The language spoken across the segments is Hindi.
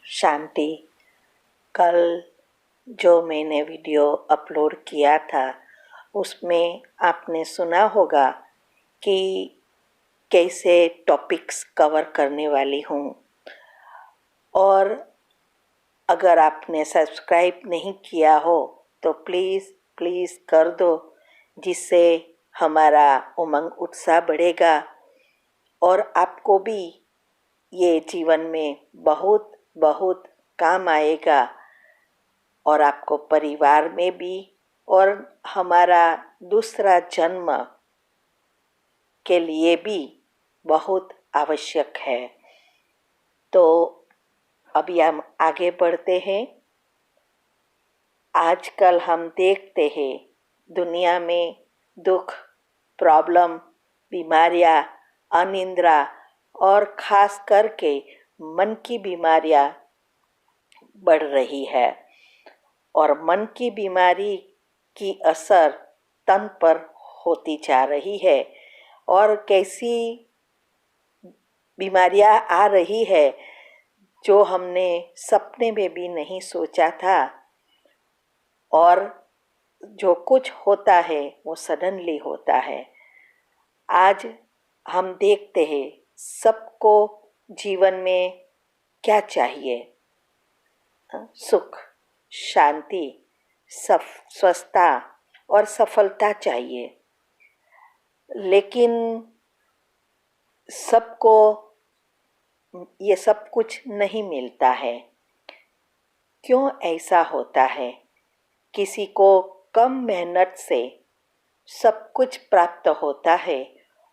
शांति। कल जो मैंने वीडियो अपलोड किया था उसमें आपने सुना होगा कि कैसे टॉपिक्स कवर करने वाली हूँ, और अगर आपने सब्सक्राइब नहीं किया हो तो प्लीज़ कर दो, जिससे हमारा उमंग उत्साह बढ़ेगा और आपको भी ये जीवन में बहुत बहुत काम आएगा, और आपको परिवार में भी और हमारा दूसरा जन्म के लिए भी बहुत आवश्यक है। तो अभी हम आगे बढ़ते हैं। आजकल हम देखते हैं दुनिया में दुख, प्रॉब्लम, बीमारियां, अनिद्रा और खास करके मन की बीमारियां बढ़ रही है, और मन की बीमारी की असर तन पर होती जा रही है, और कैसी बीमारियां आ रही है जो हमने सपने में भी नहीं सोचा था, और जो कुछ होता है वो सडनली होता है। आज हम देखते हैं सबको जीवन में क्या चाहिए? सुख, शांति, स्वस्थता और सफलता चाहिए, लेकिन सबको ये सब कुछ नहीं मिलता है। क्यों ऐसा होता है? किसी को कम मेहनत से सब कुछ प्राप्त होता है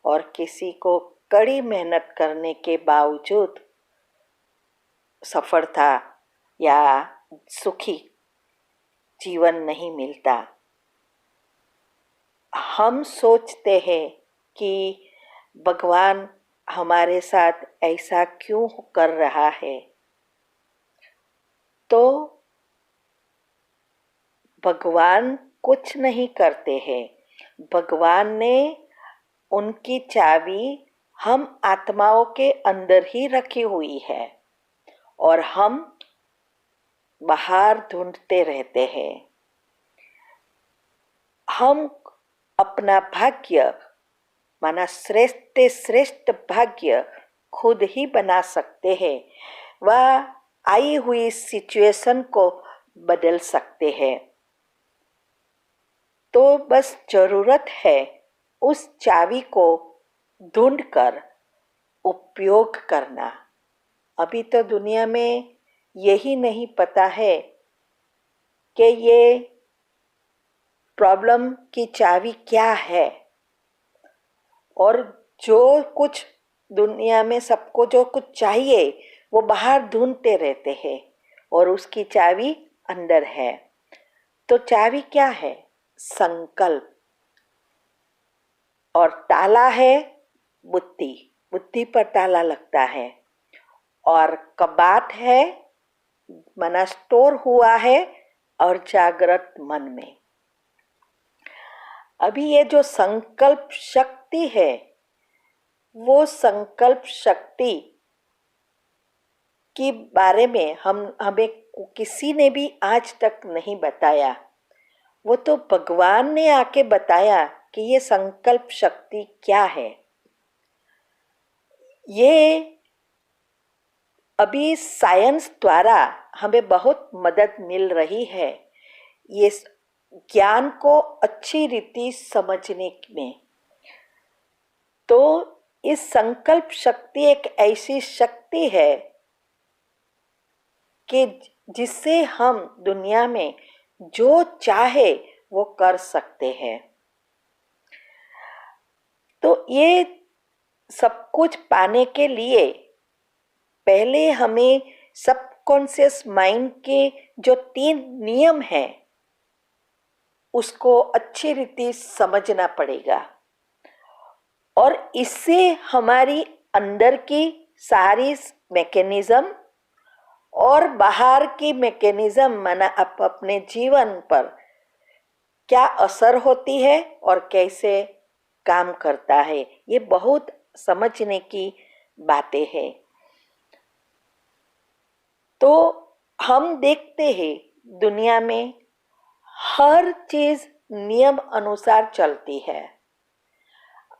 और किसी को कड़ी मेहनत करने के बावजूद सफलता या सुखी जीवन नहीं मिलता। हम सोचते हैं कि भगवान हमारे साथ ऐसा क्यों कर रहा है? तो भगवान कुछ नहीं करते हैं। भगवान ने उनकी चाबी हम आत्माओं के अंदर ही रखी हुई है, और हम बाहर ढूंढते रहते हैं। हम अपना भाग्य, माना श्रेष्ठ भाग्य खुद ही बना सकते हैं, वह आई हुई सिचुएशन को बदल सकते हैं। तो बस जरूरत है उस चाबी को ढूंढकर उपयोग करना। अभी तो दुनिया में यही नहीं पता है कि ये प्रॉब्लम की चाबी क्या है, और जो कुछ दुनिया में सबको जो कुछ चाहिए वो बाहर ढूंढते रहते हैं, और उसकी चाबी अंदर है। तो चाबी क्या है? संकल्प। और ताला है बुद्धि, बुद्धि पर ताला लगता है। और कबाट है, मना स्टोर हुआ है और जागृत मन में। अभी ये जो संकल्प शक्ति है, वो संकल्प शक्ति के बारे में हमें किसी ने भी आज तक नहीं बताया। वो तो भगवान ने आके बताया कि ये संकल्प शक्ति क्या है। ये अभी साइंस द्वारा हमें बहुत मदद मिल रही है ये ज्ञान को अच्छी रीति समझने में। तो इस संकल्प शक्ति एक ऐसी शक्ति है कि जिससे हम दुनिया में जो चाहे वो कर सकते हैं। तो ये सब कुछ पाने के लिए पहले हमें सबकॉन्शियस माइंड के जो 3 नियम हैं उसको अच्छी रीति समझना पड़ेगा, और इससे हमारी अंदर की सारी मैकेनिज्म और बाहर की मैकेनिज्म माना अपने जीवन पर क्या असर होती है और कैसे काम करता है, ये बहुत समझने की बातें हैं। तो हम देखते हैं दुनिया में हर चीज नियम अनुसार चलती है।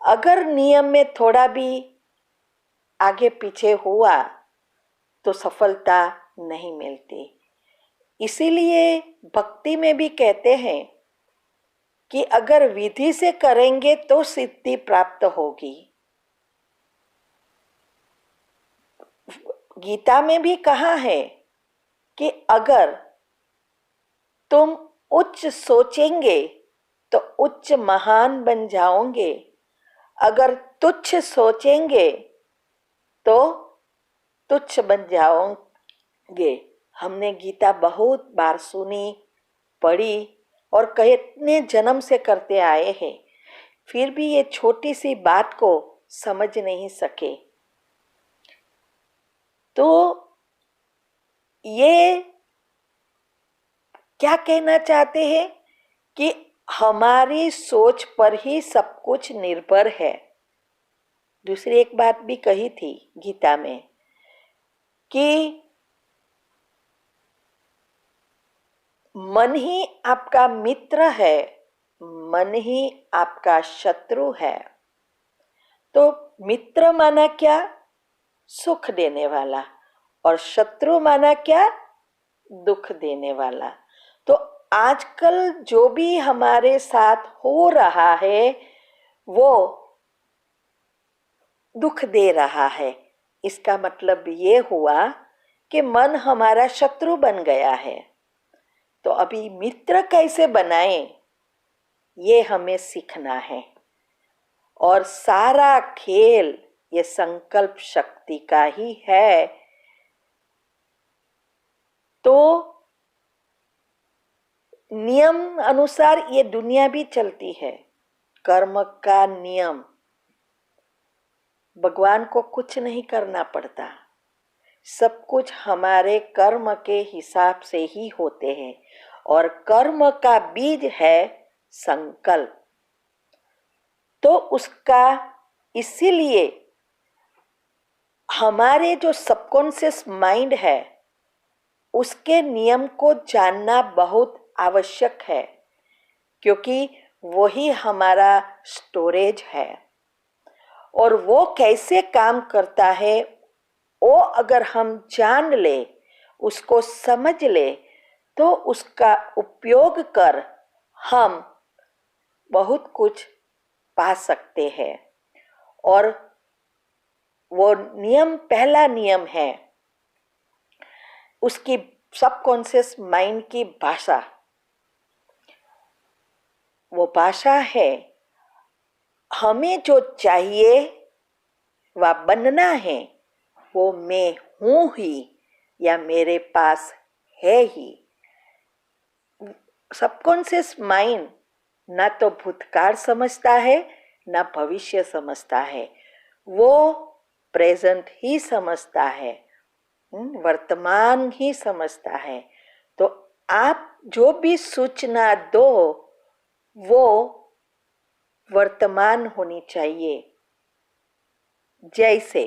अगर नियम में थोड़ा भी आगे पीछे हुआ तो सफलता नहीं मिलती। इसीलिए भक्ति में भी कहते हैं कि अगर विधि से करेंगे तो सिद्धि प्राप्त होगी। गीता में भी कहा है कि अगर तुम उच्च सोचेंगे तो उच्च महान बन जाओगे, अगर तुच्छ सोचेंगे तो तुच्छ बन जाओगे। हमने गीता बहुत बार सुनी, पढ़ी और कितने जन्म से करते आए हैं, फिर भी ये छोटी सी बात को समझ नहीं सके। तो ये क्या कहना चाहते हैं कि हमारी सोच पर ही सब कुछ निर्भर है। दूसरी एक बात भी कही थी गीता में कि मन ही आपका मित्र है, मन ही आपका शत्रु है। तो मित्र माना क्या? सुख देने वाला, और शत्रु माना क्या? दुख देने वाला। तो आजकल जो भी हमारे साथ हो रहा है वो दुख दे रहा है। इसका मतलब ये हुआ कि मन हमारा शत्रु बन गया है। तो अभी मित्र कैसे बनाएं, ये हमें सीखना है। और सारा खेल ये संकल्प शक्ति का ही है। तो नियम अनुसार ये दुनिया भी चलती है, कर्म का नियम। भगवान को कुछ नहीं करना पड़ता, सब कुछ हमारे कर्म के हिसाब से ही होते हैं। और कर्म का बीज है संकल्प। तो उसका इसीलिए हमारे जो सबकॉन्शियस माइंड है उसके नियम को जानना बहुत आवश्यक है, क्योंकि वही हमारा स्टोरेज है। और वो कैसे काम करता है वो अगर हम जान ले, उसको समझ ले, तो उसका उपयोग कर हम बहुत कुछ पा सकते हैं। और वो नियम, पहला नियम है उसकी सबकॉन्शियस माइंड की भाषा। वो भाषा है हमें जो चाहिए व बनना है वो मैं हूं ही या मेरे पास है ही। सबकॉन्शियस माइंड ना तो भूतकाल समझता है ना भविष्य समझता है, वो प्रेजेंट ही समझता है, वर्तमान ही समझता है। तो आप जो भी सूचना दो वो वर्तमान होनी चाहिए। जैसे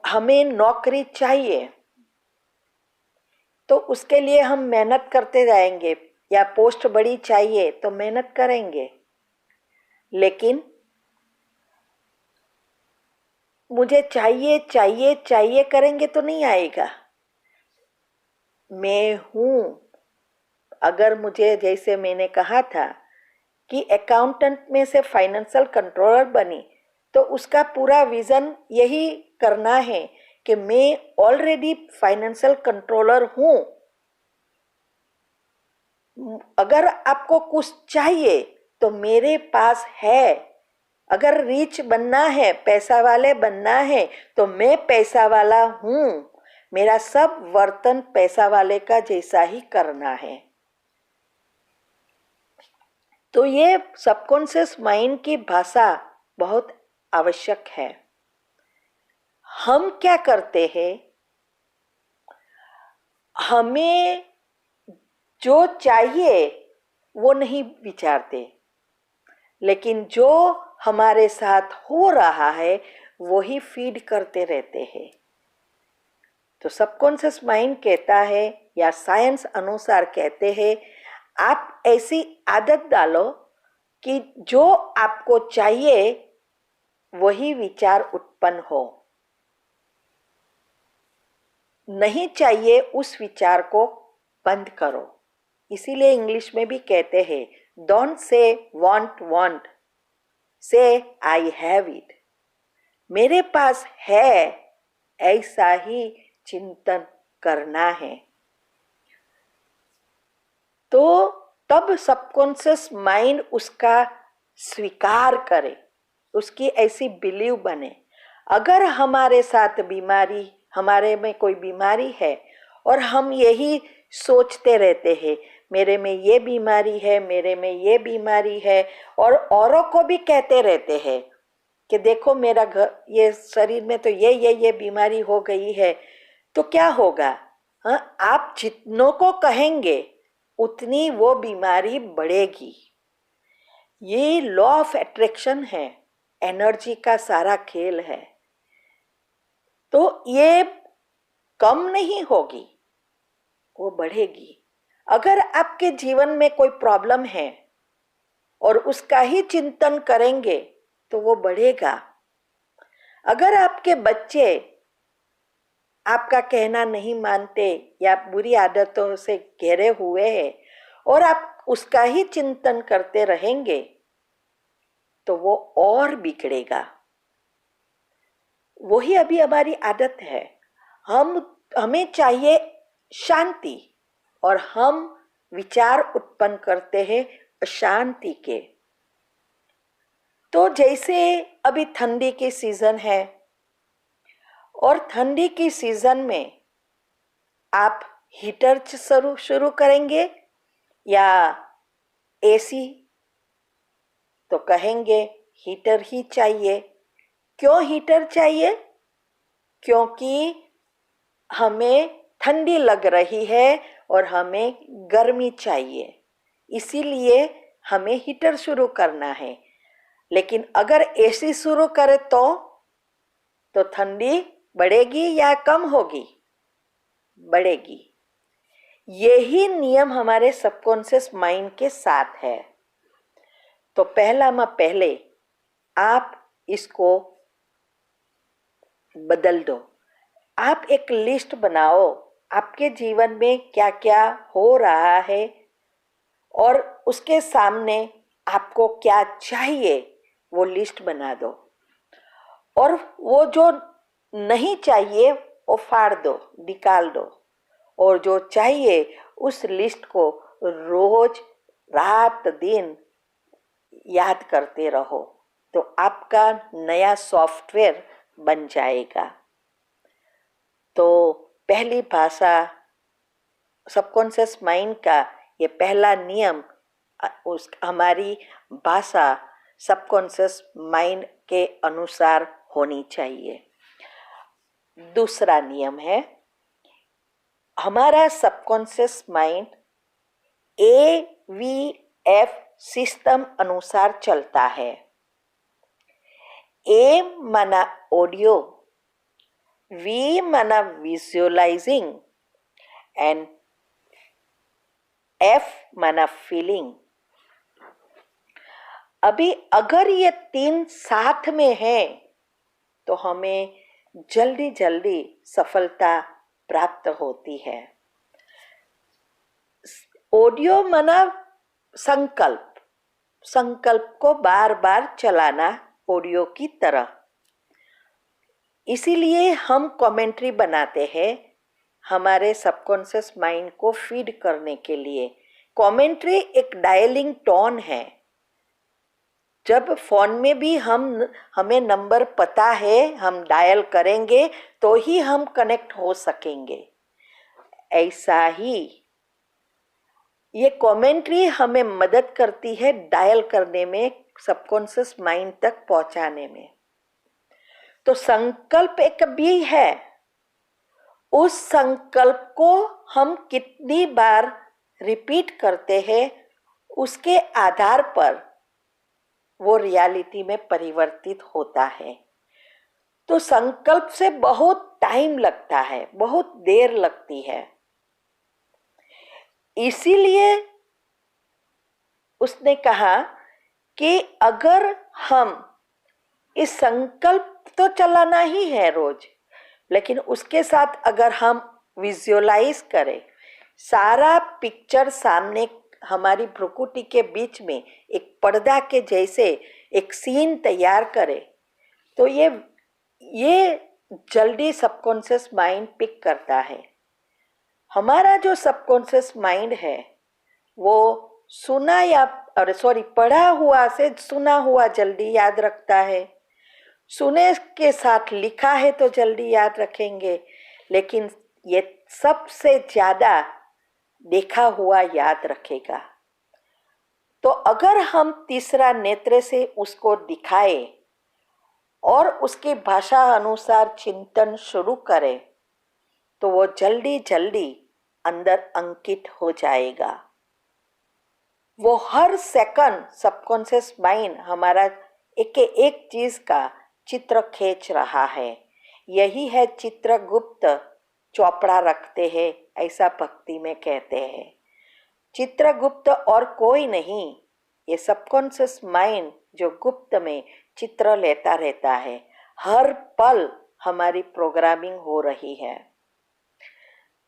हमें नौकरी चाहिए तो उसके लिए हम मेहनत करते जाएंगे, या पोस्ट बड़ी चाहिए तो मेहनत करेंगे। लेकिन मुझे चाहिए चाहिए चाहिए करेंगे तो नहीं आएगा। मैं हूं, अगर मुझे, जैसे मैंने कहा था कि अकाउंटेंट में से फाइनेंशियल कंट्रोलर बनी, तो उसका पूरा विजन यही करना है कि मैं ऑलरेडी फाइनेंशियल कंट्रोलर हूं। अगर आपको कुछ चाहिए तो मेरे पास है। अगर रिच बनना है, पैसा वाले बनना है, तो मैं पैसा वाला हूं। मेरा सब वर्तन पैसा वाले का जैसा ही करना है। तो ये सबकॉन्शियस माइंड की भाषा बहुत आवश्यक है। हम क्या करते हैं, हमें जो चाहिए वो नहीं विचारते, लेकिन जो हमारे साथ हो रहा है वो ही फीड करते रहते हैं। तो सबकॉन्शियस माइंड कहता है या साइंस अनुसार कहते हैं, आप ऐसी आदत डालो कि जो आपको चाहिए वही विचार उत्पन्न हो, नहीं चाहिए उस विचार को बंद करो। इसीलिए इंग्लिश में भी कहते हैं, डोंट से वांट वांट, से आई हैव इट। मेरे पास है ऐसा ही चिंतन करना है। तो तब सबकॉन्शियस माइंड उसका स्वीकार करे, उसकी ऐसी बिलीव बने। अगर हमारे साथ बीमारी, हमारे में कोई बीमारी है और हम यही सोचते रहते हैं, मेरे में ये बीमारी है, मेरे में ये बीमारी है, और औरों को भी कहते रहते हैं कि देखो मेरा घर, ये शरीर में तो ये बीमारी हो गई है, तो क्या होगा? हाँ, आप जितनों को कहेंगे उतनी वो बीमारी बढ़ेगी। ये लॉ ऑफ अट्रैक्शन है, एनर्जी का सारा खेल है। तो ये कम नहीं होगी, वो बढ़ेगी। अगर आपके जीवन में कोई प्रॉब्लम है और उसका ही चिंतन करेंगे तो वो बढ़ेगा। अगर आपके बच्चे आपका कहना नहीं मानते या बुरी आदतों से घिरे हुए हैं और आप उसका ही चिंतन करते रहेंगे तो वो और बिगड़ेगा। वही अभी हमारी आदत है। हमें चाहिए शांति और हम विचार उत्पन्न करते हैं अशांति के। तो जैसे अभी ठंडी की सीजन है और ठंडी की सीजन में आप हीटर शुरू करेंगे या एसी? तो कहेंगे हीटर ही चाहिए। क्यों हीटर चाहिए? क्योंकि हमें ठंडी लग रही है और हमें गर्मी चाहिए, इसीलिए हमें हीटर शुरू करना है। लेकिन अगर एसी शुरू करें तो ठंडी बढ़ेगी या कम होगी? बढ़ेगी। यही नियम हमारे सबकॉन्शियस माइंड के साथ है। तो पहले आप इसको बदल दो। आप एक लिस्ट बनाओ, आपके जीवन में क्या क्या हो रहा है और उसके सामने आपको क्या चाहिए वो लिस्ट बना दो, और वो जो नहीं चाहिए वो फाड़ दो, निकाल दो, और जो चाहिए उस लिस्ट को रोज रात दिन याद करते रहो, तो आपका नया सॉफ्टवेयर बन जाएगा। तो पहली भाषा सबकॉन्शियस माइंड का ये पहला नियम, उस हमारी भाषा सबकॉन्शियस माइंड के अनुसार होनी चाहिए। दूसरा नियम है, हमारा सबकॉन्शियस माइंड AVF सिस्टम अनुसार चलता है। A माना ऑडियो, V माना विजुअलाइजिंग एंड F माना फीलिंग। अभी अगर ये तीन साथ में है तो हमें जल्दी जल्दी सफलता प्राप्त होती है। ऑडियो माना संकल्प, संकल्प को बार बार चलाना ऑडियो की तरह। इसीलिए हम कमेंट्री बनाते हैं हमारे सबकॉन्शियस माइंड को फीड करने के लिए। कमेंट्री एक डायलिंग टोन है। जब फोन में भी हमें नंबर पता है, हम डायल करेंगे तो ही हम कनेक्ट हो सकेंगे। ऐसा ही ये कमेंट्री हमें मदद करती है डायल करने में, सबकॉन्शियस माइंड तक पहुंचाने में। तो संकल्प एक भी है, उस संकल्प को हम कितनी बार रिपीट करते हैं उसके आधार पर वो रियलिटी में परिवर्तित होता है। तो संकल्प से बहुत टाइम लगता है, बहुत देर लगती है। इसीलिए उसने कहा कि अगर हम इस संकल्प तो चलाना ही है रोज, लेकिन उसके साथ अगर हम विजुअलाइज करें, सारा पिक्चर सामने हमारी भ्रुकुटी के बीच में एक पर्दा के जैसे एक सीन तैयार करें, तो ये जल्दी सबकॉन्शियस माइंड पिक करता है। हमारा जो सबकॉन्शियस माइंड है वो पढ़ा हुआ से सुना हुआ जल्दी याद रखता है। सुने के साथ लिखा है तो जल्दी याद रखेंगे, लेकिन ये सबसे ज्यादा देखा हुआ याद रखेगा। तो अगर हम तीसरा नेत्र से उसको दिखाए और उसकी भाषा अनुसार चिंतन शुरू करें, तो वो जल्दी जल्दी अंदर अंकित हो जाएगा। वो हर सेकंड सबकॉन्शियस माइंड हमारा एक चीज का चित्र खींच रहा है। यही है चित्रगुप्त चोपड़ा रखते हैं, ऐसा भक्ति में कहते हैं। चित्रगुप्त और कोई नहीं, ये सबकॉन्शियस माइंड जो गुप्त में चित्र लेता रहता है। हर पल हमारी प्रोग्रामिंग हो रही है।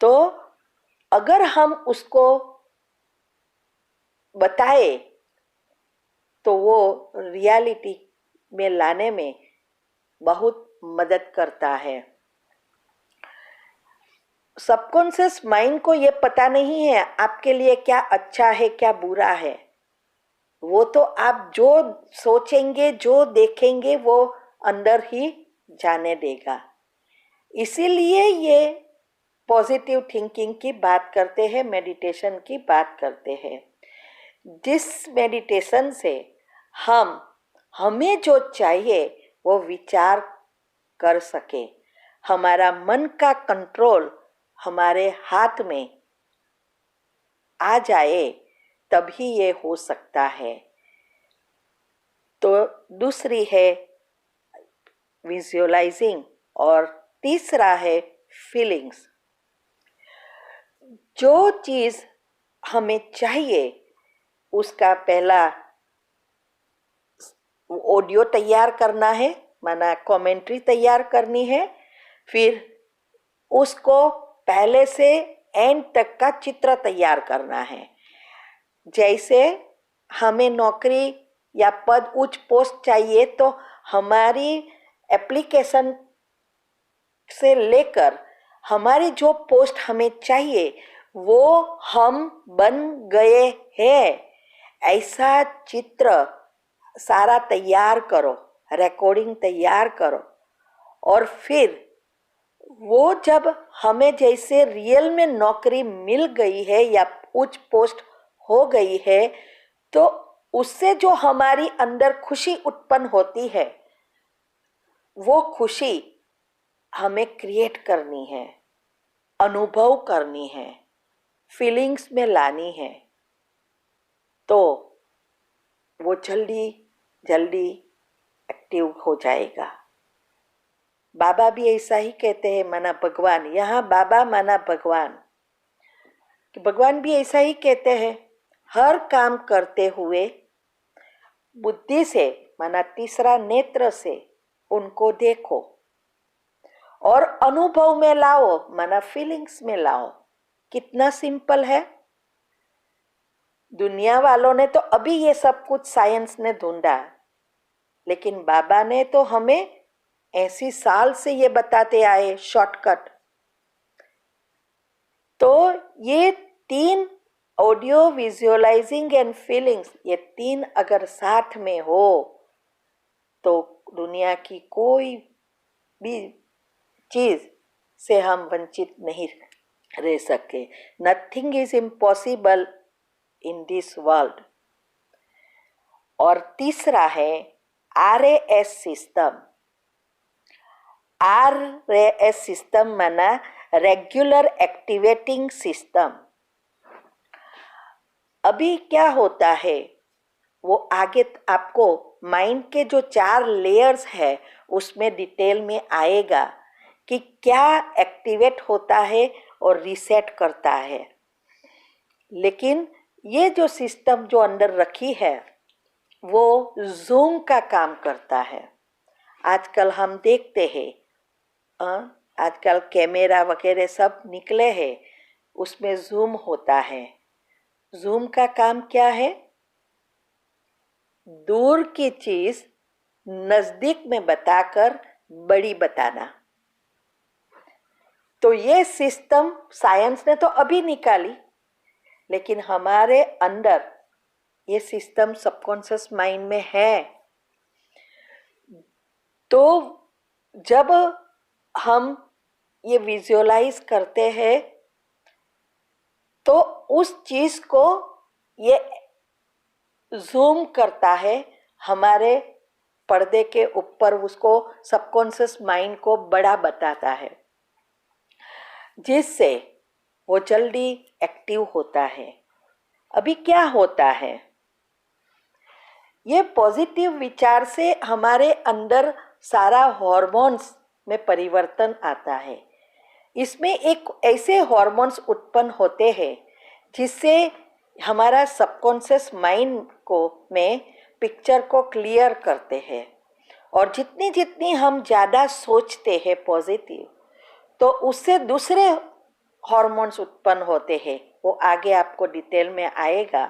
तो अगर हम उसको बताए तो वो रियलिटी में लाने में बहुत मदद करता है। सबकॉन्शियस माइंड को ये पता नहीं है आपके लिए क्या अच्छा है क्या बुरा है। वो तो आप जो सोचेंगे जो देखेंगे वो अंदर ही जाने देगा। इसीलिए ये पॉजिटिव थिंकिंग की बात करते हैं, मेडिटेशन की बात करते हैं। जिस मेडिटेशन से हमें जो चाहिए वो विचार कर सके, हमारा मन का कंट्रोल हमारे हाथ में आ जाए, तभी ये हो सकता है। तो दूसरी है विजुअलाइजिंग और तीसरा है फीलिंग्स। जो चीज हमें चाहिए उसका पहला ऑडियो तैयार करना है, माना कमेंट्री तैयार करनी है, फिर उसको पहले से एंड तक का चित्र तैयार करना है। जैसे हमें नौकरी या पद उच्च पोस्ट चाहिए, तो हमारी एप्लीकेशन से लेकर हमारी जो पोस्ट हमें चाहिए वो हम बन गए हैं, ऐसा चित्र सारा तैयार करो, रिकॉर्डिंग तैयार करो। और फिर वो जब हमें जैसे रियल में नौकरी मिल गई है या उच्च पोस्ट हो गई है, तो उससे जो हमारी अंदर खुशी उत्पन्न होती है, वो खुशी हमें क्रिएट करनी है, अनुभव करनी है, फीलिंग्स में लानी है। तो वो जल्दी जल्दी एक्टिव हो जाएगा। बाबा भी ऐसा ही कहते हैं, माना भगवान, यहाँ बाबा माना भगवान, कि भगवान भी ऐसा ही कहते हैं, हर काम करते हुए बुद्धि से, माना तीसरा नेत्र से उनको देखो और अनुभव में लाओ, माना फीलिंग्स में लाओ। कितना सिंपल है। दुनिया वालों ने तो अभी ये सब कुछ साइंस ने ढूंढा, लेकिन बाबा ने तो हमें 80 साल से ये बताते आए शॉर्टकट। तो ये तीन, ऑडियो, विजुअलाइजिंग एंड फीलिंग्स, ये तीन अगर साथ में हो तो दुनिया की कोई भी चीज से हम वंचित नहीं रह सके। Nothing is impossible in this world. और तीसरा है RAS सिस्टम। RAS सिस्टम माना रेगुलर एक्टिवेटिंग सिस्टम। अभी क्या होता है वो आगे आपको माइंड के जो 4 लेयर्स है उसमें डिटेल में आएगा कि क्या एक्टिवेट होता है और रीसेट करता है। लेकिन ये जो सिस्टम जो अंदर रखी है वो जूम का काम करता है। आजकल हम देखते हैं आजकल कैमरा वगैरह सब निकले हैं, उसमें जूम होता है। जूम का काम क्या है? दूर की चीज नजदीक में बताकर बड़ी बताना। तो ये सिस्टम साइंस ने तो अभी निकाली, लेकिन हमारे अंदर ये सिस्टम सबकॉन्शियस माइंड में है। तो जब हम ये विजुअलाइज करते हैं तो उस चीज को ये जूम करता है हमारे पर्दे के ऊपर, उसको सबकॉन्शियस माइंड को बड़ा बताता है, जिससे वो जल्दी एक्टिव होता है। अभी क्या होता है, ये पॉजिटिव विचार से हमारे अंदर सारा हार्मोन्स में परिवर्तन आता है। इसमें एक ऐसे हार्मोन्स उत्पन्न होते हैं जिससे हमारा सबकॉन्शियस माइंड को में पिक्चर को क्लियर करते हैं। और जितनी जितनी हम ज़्यादा सोचते हैं पॉजिटिव, तो उससे दूसरे हार्मोन्स उत्पन्न होते हैं। वो आगे आपको डिटेल में आएगा।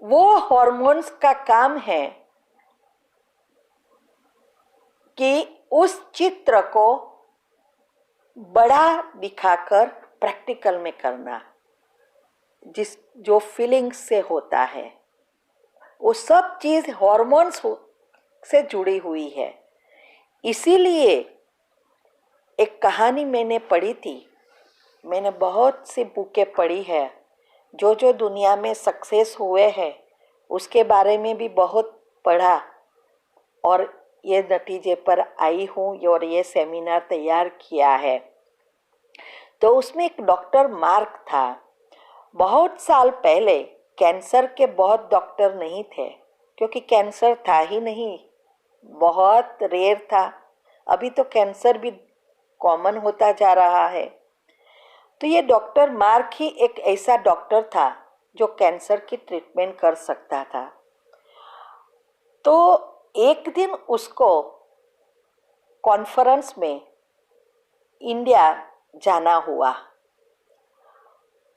वो हार्मोन्स का काम है कि उस चित्र को बड़ा दिखाकर प्रैक्टिकल में करना, जो फीलिंग्स से होता है। वो सब चीज हार्मोन्स से जुड़ी हुई है। इसीलिए एक कहानी मैंने पढ़ी थी, मैंने बहुत सी बुकें पढ़ी है, जो दुनिया में सक्सेस हुए हैं उसके बारे में भी बहुत पढ़ा और ये नतीजे पर आई हूँ और ये सेमिनार तैयार किया है। तो उसमें एक डॉक्टर मार्क था। बहुत साल पहले कैंसर के बहुत डॉक्टर नहीं थे, क्योंकि कैंसर था ही नहीं, बहुत रेयर था। अभी तो कैंसर भी कॉमन होता जा रहा है। तो ये डॉक्टर मार्क ही एक ऐसा डॉक्टर था जो कैंसर की ट्रीटमेंट कर सकता था। तो एक दिन उसको कॉन्फ्रेंस में इंडिया जाना हुआ।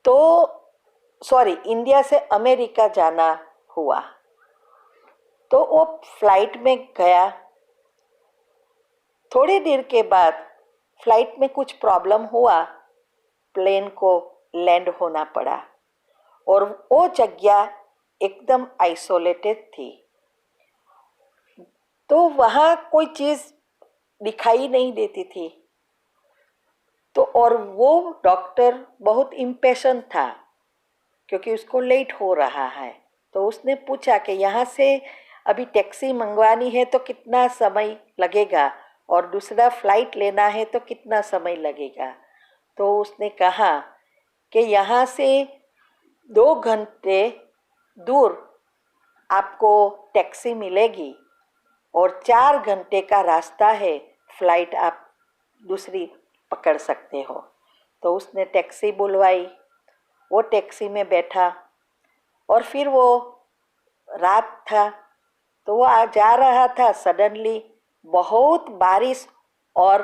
तो इंडिया से अमेरिका जाना हुआ। तो वो फ्लाइट में गया। थोड़ी देर के बाद फ्लाइट में कुछ प्रॉब्लम हुआ, प्लेन को लैंड होना पड़ा और वो जगह एकदम आइसोलेटेड थी। तो वहाँ कोई चीज़ दिखाई नहीं देती थी। तो और वो डॉक्टर बहुत इम्पेशेंट था क्योंकि उसको लेट हो रहा है। तो उसने पूछा कि यहाँ से अभी टैक्सी मंगवानी है तो कितना समय लगेगा और दूसरा फ्लाइट लेना है तो कितना समय लगेगा। तो उसने कहा कि यहाँ से 2 घंटे दूर आपको टैक्सी मिलेगी और 4 घंटे का रास्ता है, फ्लाइट आप दूसरी पकड़ सकते हो। तो उसने टैक्सी बुलवाई, वो टैक्सी में बैठा और फिर वो रात था तो वो जा रहा था। सडनली बहुत बारिश और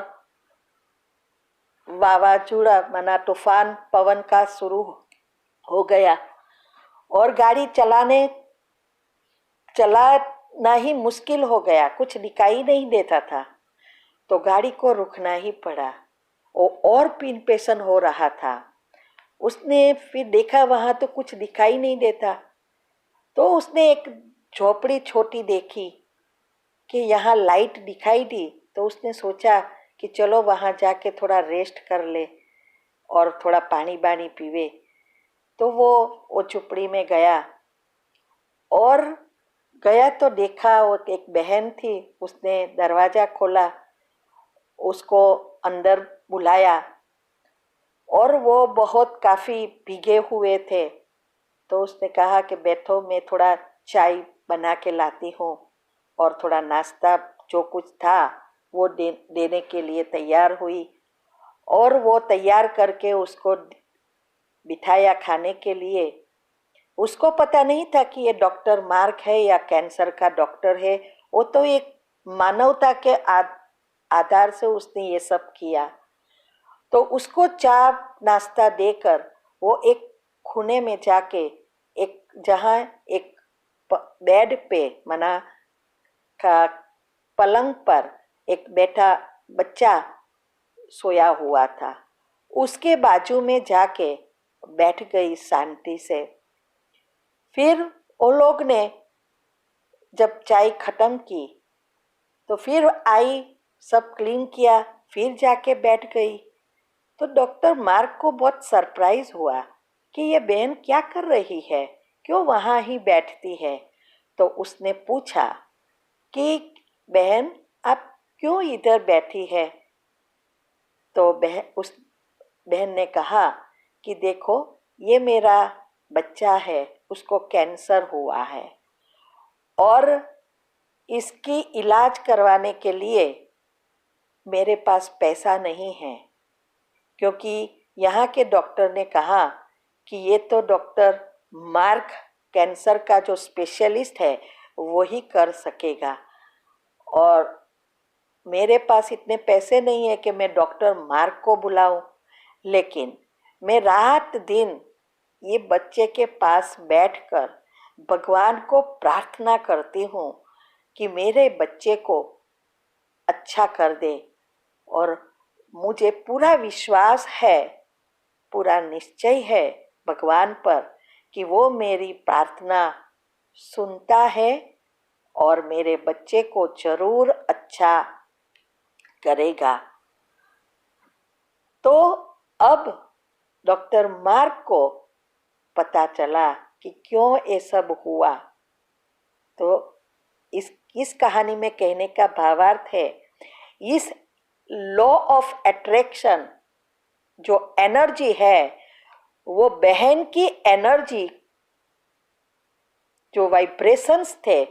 वावाझोड़ा माना तूफान पवन का शुरू हो गया और गाड़ी चलाना ही मुश्किल हो गया, कुछ दिखाई नहीं देता था। तो गाड़ी को रुकना ही पड़ा। वो और इम्पेशेंट हो रहा था। उसने फिर देखा वहाँ तो कुछ दिखाई नहीं देता। तो उसने एक झोपड़ी छोटी देखी कि यहाँ लाइट दिखाई दी। तो उसने सोचा कि चलो वहाँ जाके थोड़ा रेस्ट कर ले और थोड़ा पानी बानी पीवे। तो वो झोपड़ी में गया और गया तो देखा वो एक बहन थी। उसने दरवाज़ा खोला, उसको अंदर बुलाया और वो बहुत काफ़ी भीगे हुए थे। तो उसने कहा कि बैठो, मैं थोड़ा चाय बना के लाती हूँ और थोड़ा नाश्ता जो कुछ था वो देने के लिए तैयार हुई और वो तैयार करके उसको बिठाया खाने के लिए। उसको पता नहीं था कि ये डॉक्टर मार्क है या कैंसर का डॉक्टर है। वो तो एक मानवता के आधार से उसने ये सब किया। तो उसको चाय नाश्ता देकर वो एक खूने में जाके एक जहाँ एक बेड पे मना का पलंग पर एक बैठा बच्चा सोया हुआ था, उसके बाजू में जाके बैठ गई शांति से। फिर वो लोग ने जब चाय खत्म की तो फिर आई, सब क्लीन किया, फिर जाके बैठ गई। तो डॉक्टर मार्क को बहुत सरप्राइज हुआ कि ये बहन क्या कर रही है, क्यों वहाँ ही बैठती है। तो उसने पूछा कि बहन आप क्यों इधर बैठी है। तो उस बहन ने कहा कि देखो ये मेरा बच्चा है, उसको कैंसर हुआ है और इसकी इलाज करवाने के लिए मेरे पास पैसा नहीं है, क्योंकि यहाँ के डॉक्टर ने कहा कि ये तो डॉक्टर मार्क कैंसर का जो स्पेशलिस्ट है वो ही कर सकेगा और मेरे पास इतने पैसे नहीं है कि मैं डॉक्टर मार्क को बुलाऊं। लेकिन मैं रात दिन ये बच्चे के पास बैठकर भगवान को प्रार्थना करती हूँ कि मेरे बच्चे को अच्छा कर दे और मुझे पूरा विश्वास है, पूरा निश्चय है भगवान पर कि वो मेरी प्रार्थना सुनता है और मेरे बच्चे को जरूर अच्छा करेगा। तो अब डॉक्टर मार्क को पता चला कि क्यों ये सब हुआ। तो इस कहानी में कहने का भावार्थ है, इस लॉ ऑफ अट्रैक्शन जो एनर्जी है, वो बहन की एनर्जी जो वाइब्रेशंस थे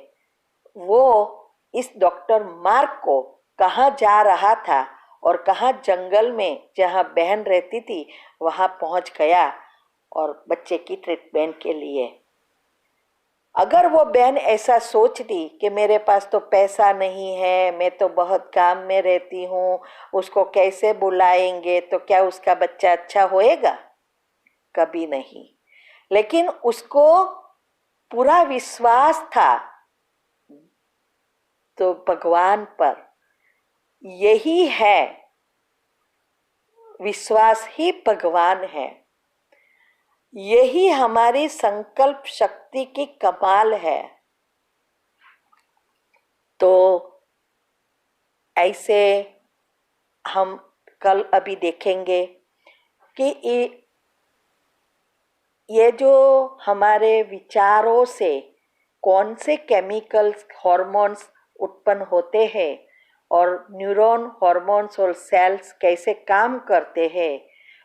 वो इस डॉक्टर मार्क को कहाँ जा रहा था और कहाँ जंगल में जहाँ बहन रहती थी वहाँ पहुँच गया और बच्चे की ट्रीटमेंट के लिए। अगर वो बहन ऐसा सोचती कि मेरे पास तो पैसा नहीं है, मैं तो बहुत काम में रहती हूँ, उसको कैसे बुलाएंगे, तो क्या उसका बच्चा अच्छा होएगा? कभी नहीं। लेकिन उसको पूरा विश्वास था तो भगवान पर। यही है, विश्वास ही भगवान है। यही हमारी संकल्प शक्ति की कमाल है। तो ऐसे हम कल अभी देखेंगे कि ये जो हमारे विचारों से कौन से केमिकल्स, हार्मोन्स उत्पन्न होते हैं और न्यूरॉन, हार्मोन्स और सेल्स कैसे काम करते हैं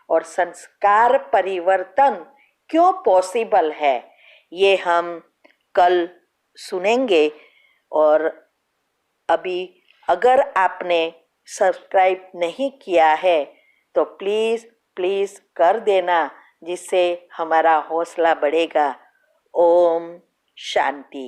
और संस्कार परिवर्तन क्यों पॉसिबल है, ये हम कल सुनेंगे। और अभी अगर आपने सब्सक्राइब नहीं किया है तो प्लीज़ प्लीज़ कर देना, जिससे हमारा हौसला बढ़ेगा। ओम शांति।